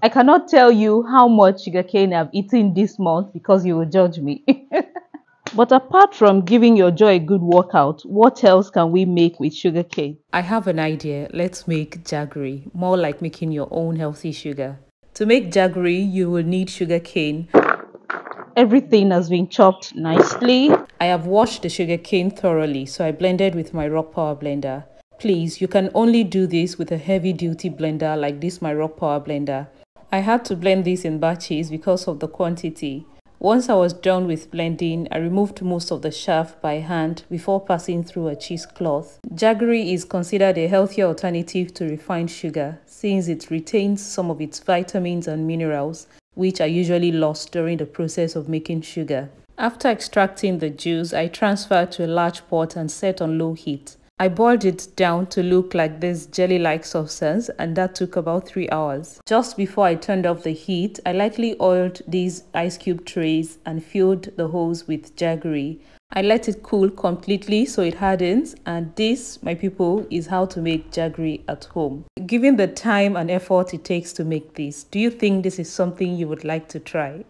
I cannot tell you how much sugarcane I've eaten this month because you will judge me. But apart from giving your jaw a good workout, what else can we make with sugarcane? I have an idea. Let's make jaggery, more like making your own healthy sugar. To make jaggery, you will need sugarcane. Everything has been chopped nicely. I have washed the sugarcane thoroughly, so I blended with my rock power blender. Please, you can only do this with a heavy duty blender like this my rock power blender. I had to blend this in batches because of the quantity. Once I was done with blending, I removed most of the chaff by hand before passing through a cheesecloth. Jaggery is considered a healthier alternative to refined sugar since it retains some of its vitamins and minerals, which are usually lost during the process of making sugar. After extracting the juice, I transferred to a large pot and set on low heat. I boiled it down to look like this jelly-like substance, and that took about 3 hours. Just before I turned off the heat, I lightly oiled these ice cube trays and filled the holes with jaggery. I let it cool completely so it hardens, and this, my people, is how to make jaggery at home. Given the time and effort it takes to make this, do you think this is something you would like to try?